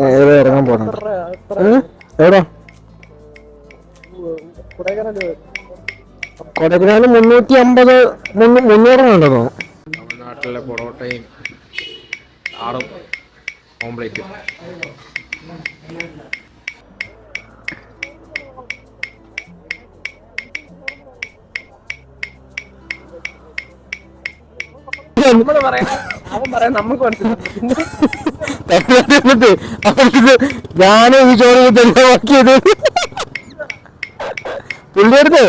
നേരെ ഇറങ്ങാൻ പോകുന്നുണ്ട്. എവിടാ? കൊടൈക്കനാല് 350 300 ഉണ്ടെന്നോ? തമിഴ്നാട്ടിലെ പൊറോട്ടയും ആറും ഓംപ്ലേറ്റും. ഞാന് ഈ ചോദ്യം തെളിവാക്കിയത് പുള്ളിയെടുത്ത്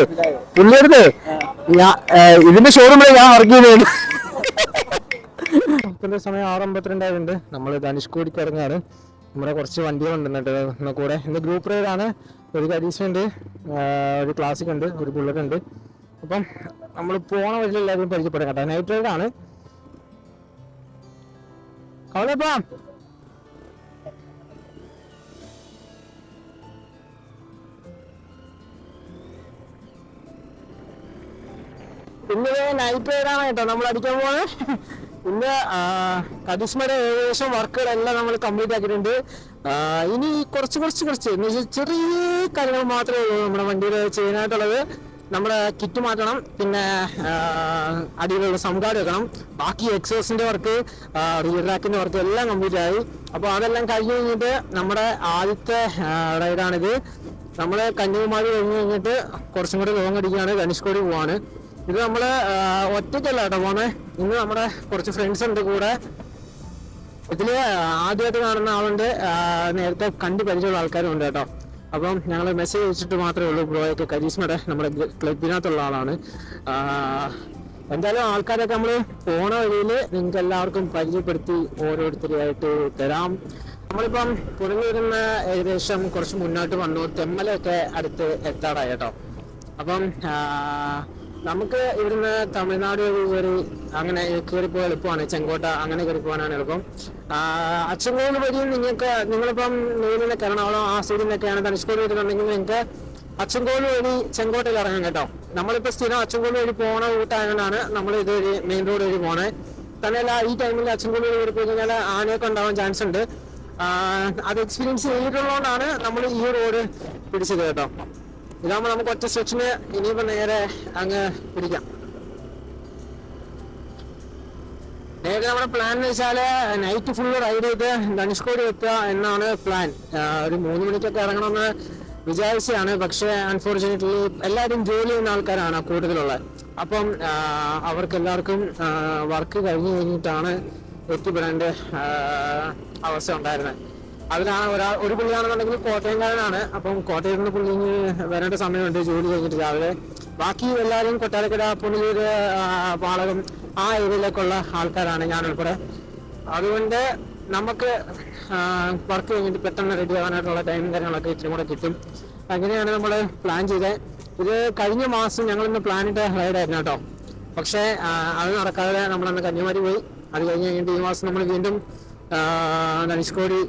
ഇതിന്റെ ഷോറൂമിൽ ഞാൻ വർക്ക് ചെയ്തത്. ഇപ്പത്തെ സമയം 6:52 നമ്മൾ ധനുഷ്കോടിക്ക് ഇറങ്ങാറ്. നമ്മുടെ കുറച്ച് വണ്ടികളുണ്ട് കേട്ടോ കൂടെ. ഇന്ന് ഗ്രൂപ്പ് റൈഡാണ്. ഒരു കരീസുണ്ട്, ഒരു ക്ലാസിക് ഉണ്ട്, ഒരു ബുള്ളറ്റ് ഉണ്ട്. അപ്പം നമ്മൾ പോണ വഴിയിൽ എല്ലാവരും പരിചയപ്പെടാം കേട്ടോ. നൈറ്റ് റൈഡാണ്. അവളെപ്പാ ഇന്ന് നൈറ്റ് റൈഡാണ് കേട്ടോ നമ്മൾ അടിക്കാൻ പോകുന്നത്. ഇന്ന് കരീസ്മയുടെ ഏകദേശം വർക്കുകളെല്ലാം നമ്മൾ കംപ്ലീറ്റ് ആക്കിയിട്ടുണ്ട്. ഇനി കുറച്ച് എന്ന് വെച്ചാൽ ചെറിയ കാര്യങ്ങൾ മാത്രമേ ഉള്ളൂ നമ്മുടെ വണ്ടിയിൽ ചെയ്യാനായിട്ടുള്ളത്. നമ്മുടെ കിറ്റ് മാറ്റണം, പിന്നെ അടിയിലുള്ള സംഘാടം വെക്കണം. ബാക്കി എക്സോസിന്റെ വർക്ക്, റിയർ റാക്കിന്റെ വർക്ക് എല്ലാം കംപ്ലീറ്റ് ആയി. അപ്പോൾ അതെല്ലാം കഴിഞ്ഞ് കഴിഞ്ഞിട്ട് നമ്മുടെ ആദ്യത്തെ റൈഡാണിത്. നമ്മൾ കന്യാകുമാരി കഴിഞ്ഞ് കഴിഞ്ഞിട്ട് കുറച്ചും കൂടി ലോങ് അടിക്കുകയാണ്, ധനുഷ്കോടി പോവാണ്. ഇത് നമ്മൾ ഒറ്റയ്ക്കല്ല കേട്ടോ പോകുന്നത്. ഇന്ന് നമ്മുടെ കുറച്ച് ഫ്രണ്ട്സ് ഉണ്ട് കൂടെ. ഇതിൽ ആദ്യമായിട്ട് കാണുന്ന ആളുണ്ട്, നേരത്തെ കണ്ടു പരിചയമുള്ള ആൾക്കാരും ഉണ്ട് കേട്ടോ. അപ്പം ഞങ്ങൾ മെസ്സേജ് അയച്ചിട്ട് മാത്രമേ ഉള്ളൂ. ബ്രോയൊക്കെ കരീസ്മയുടെ നമ്മുടെ ക്ലബിനകത്തുള്ള ആളാണ്. എന്തായാലും ആൾക്കാരൊക്കെ നമ്മൾ പോണ വഴിയിൽ നിങ്ങൾക്ക് എല്ലാവർക്കും പരിചയപ്പെടുത്തി ഓരോരുത്തരെയായിട്ട് തരാം. നമ്മളിപ്പം പുറമെ വരുന്ന ഏകദേശം കുറച്ച് മുന്നോട്ട് വന്നു. തെമ്മലൊക്കെ അടുത്ത് എത്താറായി കേട്ടോ. അപ്പം നമുക്ക് ഇവിടുന്ന് തമിഴ്നാട് വഴി അങ്ങനെ കയറിപ്പോയി എളുപ്പമാണ്. ചെങ്കോട്ട അങ്ങനെ കയറി പോകാനാണ് എളുപ്പം. അച്ചൻകോവിൽ വഴി നിങ്ങളിപ്പം നെയ്ലിനൊക്കെ എറണാകുളം ആ സൈഡിൽ ധനുഷ്കോടി വരുന്നുണ്ടെങ്കിൽ നിങ്ങൾക്ക് അച്ചൻകോവിൽ വഴി ചെങ്കോട്ടയിൽ ഇറങ്ങാം കേട്ടോ. നമ്മളിപ്പോൾ സ്ഥിരം അച്ചൻകോവിൽ വഴി പോണ റൂട്ടായതുകൊണ്ടാണ് നമ്മൾ ഇതൊരു മെയിൻ റോഡ് വഴി പോണേ. തന്നെയല്ല ഈ ടൈമിൽ അച്ചൻകോവിൽ വഴി പോയി കഴിഞ്ഞാൽ ആനയൊക്കെ ഉണ്ടാവാൻ ചാൻസ് ഉണ്ട്. അത് എക്സ്പീരിയൻസ് ചെയ്തിട്ടുള്ളതുകൊണ്ടാണ് നമ്മൾ ഈ റോഡ് പിടിച്ചത് കേട്ടോ. ഇതാകുമ്പോൾ നമുക്ക് ഒറ്റ സെക്ഷന് ഇനിയിപ്പോൾ നേരെ അങ്ങ് പിടിക്കാം. നേരത്തെ നമ്മുടെ പ്ലാൻ എന്ന് വെച്ചാൽ നൈറ്റ് ഫുള്ള് റൈഡ് ചെയ്ത് ധനുഷ്കോടി എത്തുക എന്നാണ് പ്ലാൻ. ഒരു 3 മണിക്കൊക്കെ ഇറങ്ങണമെന്ന് വിചാരിച്ചതാണ്. പക്ഷേ അൺഫോർച്ചുനേറ്റ്ലി എല്ലാവരും ജോലി ചെയ്യുന്ന ആൾക്കാരാണ് കൂടുതലുള്ളത്. അപ്പം അവർക്ക് എല്ലാവർക്കും വർക്ക് കഴിഞ്ഞിട്ടാണ് എത്തിപ്പെടേണ്ട അവസ്ഥ ഉണ്ടായിരുന്നത്. അതിലാണ് ഒരു പുള്ളിയാണെന്നുണ്ടെങ്കിൽ കോട്ടയംകാരനാണ്. അപ്പം കോട്ടയത്ത് നിന്ന് പുള്ളി വരേണ്ട സമയമുണ്ട് ജോലി കഴിഞ്ഞിട്ട് രാവിലെ. ബാക്കി എല്ലാവരും കൊട്ടാരക്കര, പുനലൂർ, പാളകം ആ ഏരിയയിലേക്കുള്ള ആൾക്കാരാണ്, ഞാൻ ഉൾപ്പെടെ. അതുകൊണ്ട് നമുക്ക് വർക്ക് കഴിഞ്ഞിട്ട് പെട്ടെന്ന് റെഡി ആകാനായിട്ടുള്ള ടൈമും കാര്യങ്ങളൊക്കെ ഇച്ചിരി കൂടെ കിട്ടും. അങ്ങനെയാണ് നമ്മൾ പ്ലാൻ ചെയ്തത്. ഇത് കഴിഞ്ഞ മാസം ഞങ്ങളിന്ന് പ്ലാനിട്ട് റൈഡായിരുന്നു കേട്ടോ. പക്ഷേ അത് നടക്കാതെ നമ്മളന്ന് കന്യാകുമാരി പോയി. അത് കഴിഞ്ഞ് കഴിഞ്ഞിട്ട് ഈ മാസം നമ്മൾ വീണ്ടും ധനുഷ്കോടി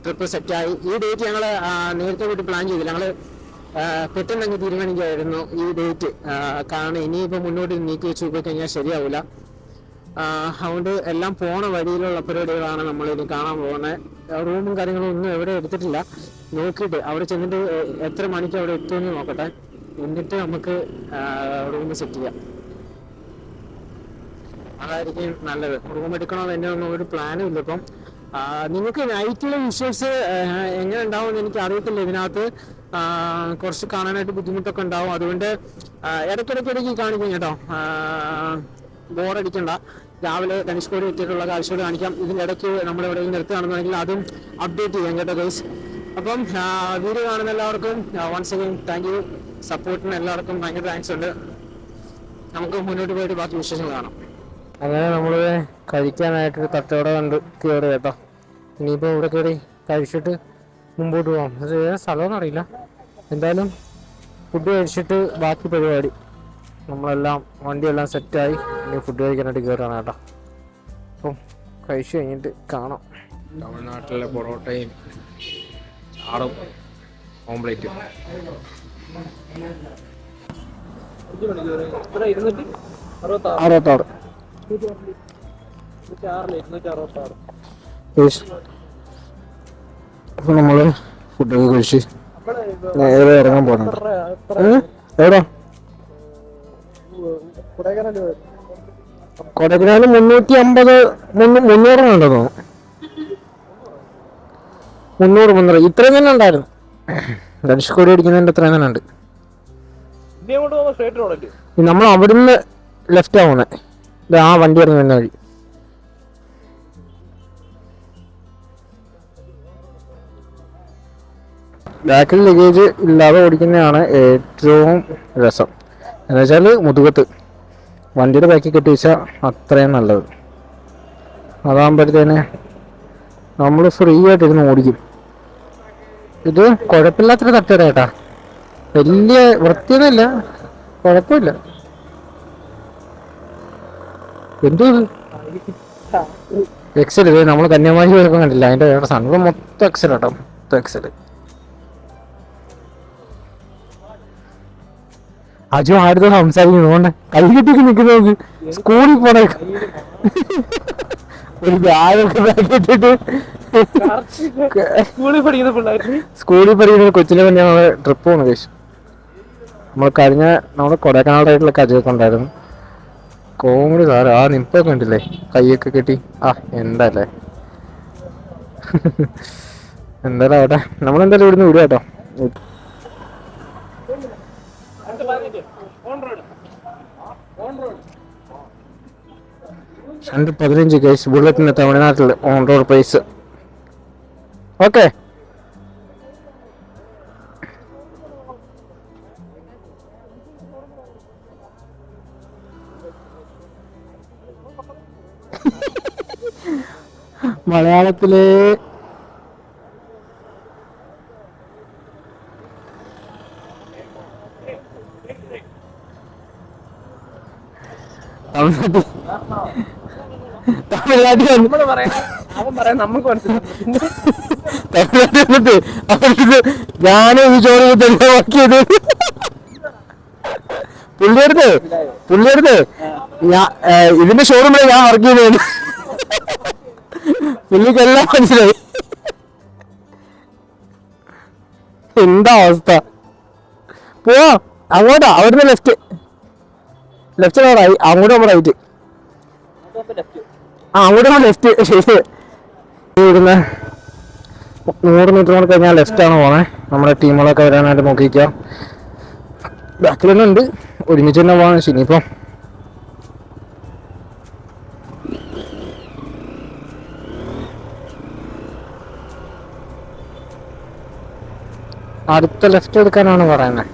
ട്രിപ്പ് സെറ്റായി. ഈ ഡേറ്റ് ഞങ്ങൾ നേരത്തെ കൂട്ടി പ്ലാൻ ചെയ്തില്ല. ഞങ്ങൾ പെട്ടെന്ന് അങ്ങ് തീരുമാനിക്കുകയായിരുന്നു ഈ ഡേറ്റ്. കാരണം ഇനിയിപ്പോൾ മുന്നോട്ട് നീക്കി വെച്ച് പോയി കഴിഞ്ഞാൽ ശരിയാവില്ല. അതുകൊണ്ട് എല്ലാം പോണ വഴിയിലുള്ള പരിപാടികളാണ് നമ്മൾ ഇനി കാണാൻ പോകുന്നത്. റൂമും കാര്യങ്ങളും ഒന്നും എവിടെ എടുത്തിട്ടില്ല. നോക്കിയിട്ട് അവിടെ ചെന്നിട്ട് എത്ര മണിക്ക് അവിടെ എത്തുമെന്ന് നോക്കട്ടെ. എന്നിട്ട് നമുക്ക് റൂം സെറ്റ് ചെയ്യാം. അതായിരിക്കും നല്ലത്. റൂം എടുക്കണമെന്ന് എൻ്റെ ഒന്നും ഒരു പ്ലാനും ഇല്ല ഇപ്പം. നിങ്ങൾക്ക് നൈറ്റിലെ വിഷ്വൽസ് എങ്ങനെ ഉണ്ടാവുമെന്ന് എനിക്ക് അറിയത്തില്ല. ഇതിനകത്ത് കുറച്ച് കാണാനായിട്ട് ബുദ്ധിമുട്ടൊക്കെ ഉണ്ടാവും. അതുകൊണ്ട് ഇടയ്ക്കിടയ്ക്ക് കാണിക്കും കേട്ടോ. ബോറടിക്കണ്ട. രാവിലെ ധനുഷ്കോടി എത്തിയിട്ടുള്ള കാഴ്ചകൾ കാണിക്കാം. ഇതിൻ്റെ ഇടയ്ക്ക് നമ്മളിവിടെ നിർത്തുകയാണെന്നുണ്ടെങ്കിൽ അതും അപ്ഡേറ്റ് ചെയ്യാം കേട്ടോ ഗൈസ്. അപ്പം വീഡിയോ കാണുന്ന എല്ലാവർക്കും വൺസ് അഗൈൻ താങ്ക് യു. സപ്പോർട്ടിന് എല്ലാവർക്കും ഭയങ്കര താങ്ക്സ് ഉണ്ട്. നമുക്ക് മുന്നോട്ട് പോയിട്ട് ബാക്കി വിശേഷങ്ങൾ കാണാം. അങ്ങനെ നമ്മൾ കഴിക്കാനായിട്ടൊരു തട്ടോടെ കണ്ട് കയറി കേട്ടോ. ഇനിയിപ്പോൾ ഇവിടെ കയറി കഴിച്ചിട്ട് മുമ്പോട്ട് പോകാം. അത് ഏത് സ്ഥലമെന്ന് അറിയില്ല. എന്തായാലും ഫുഡ് കഴിച്ചിട്ട് ബാക്കി പരിപാടി. നമ്മളെല്ലാം വണ്ടിയെല്ലാം സെറ്റായി. ഇനി ഫുഡ് കഴിക്കാനായിട്ട് കയറുകയാണ് കേട്ടോ. അപ്പം കഴിച്ചു കഴിഞ്ഞിട്ട് കാണാം. തമിഴ്നാട്ടിലെ പൊറോട്ടയും ആറും ഓംപ്ലേറ്റും. 66. അപ്പോൾ നമ്മൾ ഫുഡൊക്കെ കഴിച്ച് നേരെ ഇറങ്ങാൻ പോകുന്നുണ്ട്. എവിടാ? കൊടൈക്കനാൽ 350 300 ഉണ്ടോ തോന്നുന്നു. 300 ഇത്രയും തന്നെ ഉണ്ടായിരുന്നു. ധനുഷ്കോടി അടിക്കുന്നതിൻ്റെ അത്രയും തന്നെ ഉണ്ട്. നമ്മൾ അവിടുന്ന് ലെഫ്റ്റ് ആവുന്നേ, ആ വണ്ടി ഇറങ്ങി വരുന്ന വഴി. ബാക്കിൽ ലഗേജ് ഇല്ലാതെ ഓടിക്കുന്നതാണ് ഏറ്റവും രസം. എന്ന് വെച്ചാൽ മുതുകത്ത് വണ്ടിയുടെ ബാക്കിൽ കെട്ടി വെച്ചാൽ അത്രയും നല്ലത്. അതാകുമ്പോഴത്തേന് നമ്മൾ ഫ്രീ ആയിട്ടിരുന്ന് ഓടിക്കും. ഇത് കുഴപ്പമില്ലാത്തൊരു തട്ടുകട കേട്ടാ, വലിയ വൃത്തിയൊന്നുമില്ല, കുഴപ്പമില്ല. എന്തോ എക്സൽ, ഇത് നമ്മൾ കന്യാകുമാരി പോയപ്പോൾ കണ്ടില്ല, അതിൻ്റെ സാധനം മൊത്തം എക്സൽ കേട്ടോ, മൊത്തം എക്സൽ. അജു ആടുത്ത് സംസാരിക്കുന്നു, കൈ കെട്ടിക്ക് നിൽക്കുന്ന നോക്ക്. സ്കൂളിൽ പോണേ ഒരു ബാഗൊക്കെ ബാക്കിട്ടിട്ട് സ്കൂളിൽ പഠിക്കുന്ന കൊച്ചിലെ തന്നെ നമ്മള് ട്രിപ്പ് പോകുന്നു കഴിച്ചു. നമ്മൾ കൊടൈക്കനാൽ റൈഡിലൊക്കെ അജയൊക്കെ ഉണ്ടായിരുന്നു. കോമഡി സാറ്, ആ നിപ്പൊക്കെ ഉണ്ടല്ലേ, കൈയൊക്കെ കെട്ടി. എന്താല്ലേ എന്തായാലും ആവട്ടെ, നമ്മളെന്തായാലും ഇവിടുന്ന് വിടുക കേട്ടോ. 15 കേസ് ബുള്ളറ്റിന് തമിഴ്നാട്ടിൽ ഓൺ റോഡ് പ്രൈസ്. ഓക്കെ, മലയാളത്തിലെ തമിഴ്നാട്ടിൽ ഞാനും ഈ ചോദ്യം തെളിവാക്കിയത് പുള്ളിയെടുത്ത് ഇതിന്റെ ഷോറൂമിൽ ഞാൻ വർക്ക് ചെയ്തത്. പുള്ളിക്കെല്ലാം മനസ്സിലായി. എന്താ അവസ്ഥ? പോവാ അങ്ങോട്ടാ, അവിടുന്ന് ലെഫ്റ്റ് അങ്ങോട്ട് നമ്മൾ റൈറ്റ്, അങ്ങോട്ട് ലെഫ്റ്റ്. ശരി, ഇവിടുന്ന് 100 മീറ്റർ കൂടെ കഴിഞ്ഞാൽ ലെഫ്റ്റാണ് പോണേ. നമ്മുടെ ടീമുകളൊക്കെ വരാനായിട്ട് നോക്കിക്കുക. ബാക്കിൽ തന്നെ ഉണ്ട്, ഒരുമിച്ച് തന്നെ പോകാൻ. ഇനിയിപ്പം അടുത്ത ലെഫ്റ്റ് എടുക്കാനാണ് പറയുന്നത്.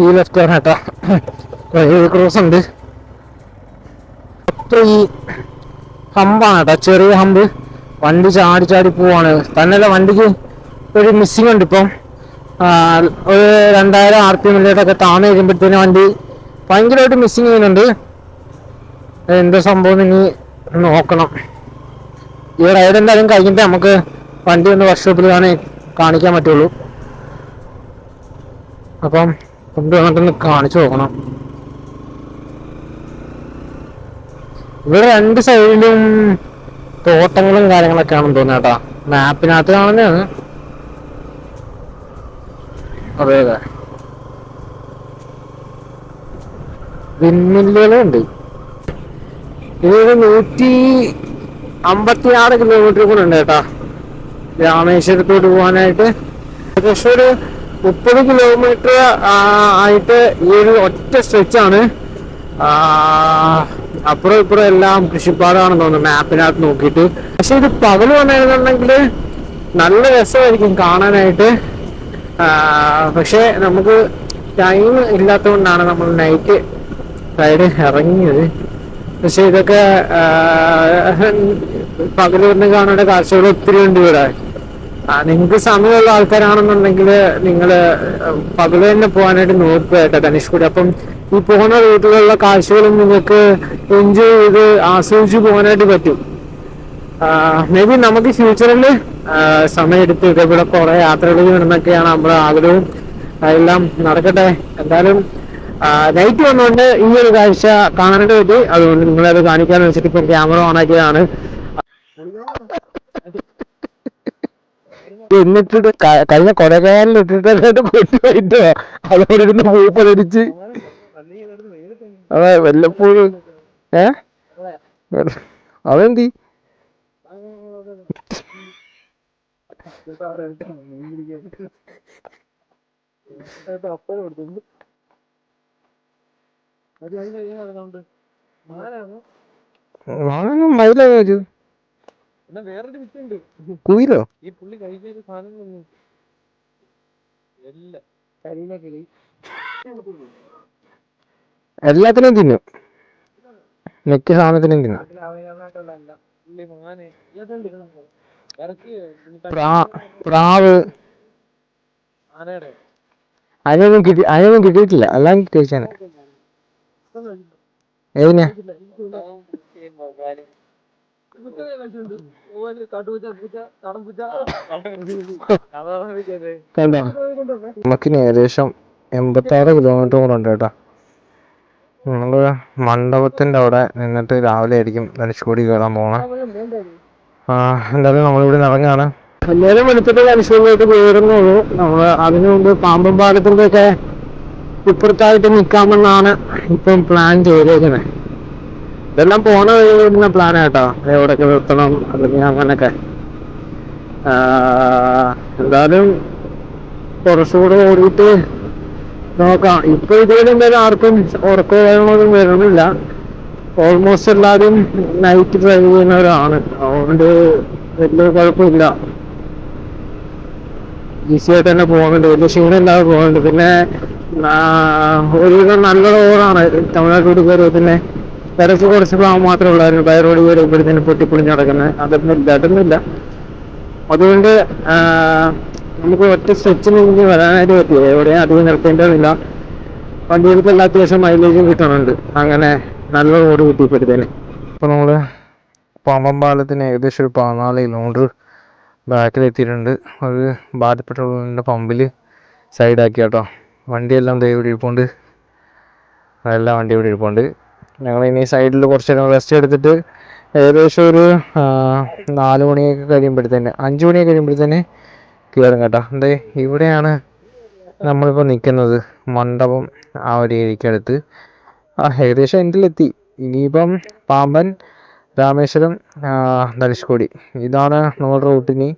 ഈ ലെഫ്റ്റ് ആണ് കേട്ടോ, ക്രോസ് ഉണ്ട്. ഈ ഹമ്പാണ് കേട്ടോ, ചെറിയ ഹമ്പ്. വണ്ടി ചാടി പോവാണ്. തന്നെയല്ല, വണ്ടിക്ക് ഒരു മിസ്സിങ് ഉണ്ട് ഇപ്പം. ഒരു 2000 RPM താന്ന് കഴിയുമ്പോഴത്തേനും വണ്ടി ഭയങ്കരമായിട്ട് മിസ്സിങ് ചെയ്യുന്നുണ്ട്. എന്താ സംഭവം ഇനി നോക്കണം. ഈ റൈഡ് എന്തായാലും കഴിഞ്ഞിട്ട് നമുക്ക് വണ്ടി ഒന്ന് വർക്ക്ഷോപ്പിൽ കാണിക്കാൻ പറ്റുള്ളൂ. അപ്പം കൊണ്ടുവന്നിട്ടൊന്ന് കാണിച്ചു നോക്കണം. ഇവിടെ 2 സൈഡിലും തോട്ടങ്ങളും കാര്യങ്ങളൊക്കെ ആണെന്ന് തോന്നുന്നു കേട്ടാ, മാപ്പിനകത്ത് കാണുന്നതാണ്. അതെ, വിൻമില്ലുകളുണ്ട്. ഇത് 156 കിലോമീറ്റർ കൂടെ ഉണ്ട് കേട്ടാ രാമേശ്വരത്തോട്ട് പോകാനായിട്ട്. ഏകദേശം ഒരു 30 കിലോമീറ്റർ ആയിട്ട് ഈ ഒരു ഒറ്റ സ്ട്രെച്ചാണ്. അപ്പുറം ഇപ്പുറം എല്ലാം കൃഷിപ്പാടാണെന്ന് തോന്നുന്നു മാപ്പിനകത്ത് നോക്കിയിട്ട്. പക്ഷെ ഇത് പകല് വന്നിരുന്നുണ്ടെങ്കിൽ നല്ല രസമായിരിക്കും കാണാനായിട്ട്. പക്ഷെ നമുക്ക് ടൈം ഇല്ലാത്തത് കൊണ്ടാണ് നമ്മൾ നൈറ്റ് റൈഡ് ഇറങ്ങിയത്. പക്ഷെ ഇതൊക്കെ പകല് വന്ന് കാണേണ്ട കാഴ്ചകൾ ഒത്തിരി ഉണ്ട് ഇവിടെ. നിങ്ങൾക്ക് സമയമുള്ള ആൾക്കാരാണെന്നുണ്ടെങ്കിൽ നിങ്ങൾ പകല് തന്നെ പോകാനായിട്ട് നോക്കുക കേട്ടോ ധനുഷ്കോടി. അപ്പം ഈ പോകുന്ന റൂട്ടിലുള്ള കാഴ്ചകളും നിങ്ങൾക്ക് എൻജോയ് ചെയ്ത് ആസ്വദിച്ച് പോകാനായിട്ട് പറ്റും. മേ ബി നമുക്ക് ഫ്യൂച്ചറിൽ സമയമെടുത്ത് ഇതേപോലെ കുറെ യാത്രകൾ ചെയ്യണമെന്നൊക്കെയാണ് നമ്മുടെ ആഗ്രഹവും. അതെല്ലാം നടക്കട്ടെ. എന്തായാലും നൈറ്റ് വന്നുകൊണ്ട് ഈ ഒരു കാഴ്ച കാണാനായിട്ട് പറ്റി. അതുകൊണ്ട് നിങ്ങളത് കാണിക്കാന്ന് വെച്ചിട്ട് ഇപ്പം ക്യാമറ ഓൺ ആക്കിയതാണ്. എന്നിട്ടിട്ട് കഴിഞ്ഞ കൊലകാലിൽ ഇട്ടിട്ട് കൊണ്ടുപോയിട്ടോ അതോടെ ഇരുന്ന് പൂപ്പലടിച്ച്. അതെ വല്ലപ്പോഴും അതെന്തി മയിലോ വേറൊരു വിറ്റുണ്ട് കുയിലോ ഈ പുള്ളി കഴിച്ച സാധനങ്ങളൊന്നും എല്ലാത്തിനും തിന്നും. മിക്ക സാധനത്തിനും തിന്നും. പ്രാവ് അതിനൊന്നും കിട്ടിയിട്ടില്ല. എല്ലാം കഴിച്ചാണ്. ഏതിനാ കണ്ടോ? നമുക്കിനി ഏകദേശം 86 കിലോമീറ്റർ കൂടെ ഉണ്ട് കേട്ടോ. നമ്മള് മണ്ഡപത്തിന്റെ അവിടെ നിന്നിട്ട് രാവിലെ ആയിരിക്കും ധനുഷ്കോടി കയറാൻ പോണേ. എന്തായാലും നമ്മളിവിടെ ഇറങ്ങാണ്. എല്ലാവരും വെളുത്തിട്ട് ധനുഷ്കോടിയിലോട്ട് കയറുന്നുള്ളൂ. നമ്മള് അതിനു മുമ്പ് പാമ്പൻ പാലത്തിന്റെ ഒക്കെ ഇപ്പുറത്തായിട്ട് നിൽക്കാമെന്നാണ് ഇപ്പം പ്ലാൻ ചെയ്തേക്കുന്നത്. ഇതെല്ലാം പോണ വരുന്ന പ്ലാനാട്ടോ, എവിടെയൊക്കെ നിർത്തണം അല്ലെങ്കിൽ അങ്ങനൊക്കെ. എന്തായാലും കുറച്ചുകൂടെ ഓടിയിട്ട് നോക്കാം. ഇപ്പൊ ഇതിൽ എന്തായാലും ആർക്കും ഉറക്കമൊന്നും വരുന്നില്ല. ഓൾമോസ്റ്റ് എല്ലാവരും നൈറ്റ് ഡ്രൈവ് ചെയ്യുന്നവരാണ്. അതുകൊണ്ട് വലിയ കുഴപ്പമില്ല, ഈസി ആയിട്ട് തന്നെ പോകുന്നുണ്ട്. വലിയ ക്ഷീണമില്ലാതെ പോകുന്നുണ്ട്. പിന്നെ ഒരുവിധം നല്ല റോഡാണ് തമിഴ്നാട്ടിലോട്ട് കയറി. പിന്നെ തിരക്ക് കുറച്ച് ഭാഗം മാത്രമേ ഉള്ളായിരുന്നു. ബൈ റോഡ് കയറിയപ്പോഴത്തേന് പൊട്ടിപ്പൊളിഞ്ഞ് നടക്കുന്നത് അതൊന്നുമില്ല. അതുകൊണ്ട് നമുക്ക് ഒറ്റ സ്ട്രെച്ചിന് മുന്നേ വരാനായിട്ട് പറ്റും. എവിടെയും അധികം നിർത്തേണ്ടതില്ല. വണ്ടികൾക്ക് എല്ലാ അത്യാവശ്യം മൈലേജും കിട്ടുന്നുണ്ട്. അങ്ങനെ നല്ല റോഡ് കിട്ടിയപ്പോഴത്തേന്. അപ്പോൾ നമ്മൾ പാമ്പൻ പാലത്തിന് ഏകദേശം ഒരു 14 കിലോമീറ്റർ ബാക്കിലെത്തിയിട്ടുണ്ട്. ഒരു ഭാരത് പെട്രോളിൻ്റെ പമ്പിൽ സൈഡാക്കി കേട്ടോ. വണ്ടിയെല്ലാം ഇവിടെ ഇരിപ്പുണ്ട്. എല്ലാ വണ്ടിയും ഇവിടെ ഇരിപ്പുണ്ട്. ഞങ്ങളിനി സൈഡിൽ കുറച്ച് നേരം റെസ്റ്റ് എടുത്തിട്ട് ഏകദേശം ഒരു 4 മണിയൊക്കെ കഴിയുമ്പോഴത്തേന് 5 മണിയൊക്കെ കഴിയുമ്പോഴത്തേന് കയറും കേട്ടോ. എന്തേ ഇവിടെയാണ് നമ്മളിപ്പോൾ നിൽക്കുന്നത്, മണ്ഡപം ആ ഒരു ഏരിയക്കടുത്ത്. ഏകദേശം എൻഡിലെത്തി. ഇനിയിപ്പം പാമ്പൻ, രാമേശ്വരം, ധനുഷ്കോടി ഇതാണ് നമ്മുടെ റൂട്ടിനി.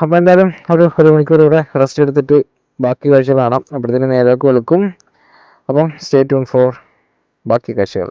അപ്പോൾ എന്തായാലും ഒരു മണിക്കൂർ ഇവിടെ റെസ്റ്റ് എടുത്തിട്ട് ബാക്കി കാഴ്ച കാണാം. അപ്പോഴത്തേന് നേരമൊക്കെ വെളുക്കും. അപ്പം സ്റ്റേ ട്യൂൺ ഫോർ ബാക്കി കാഴ്ചകൾ.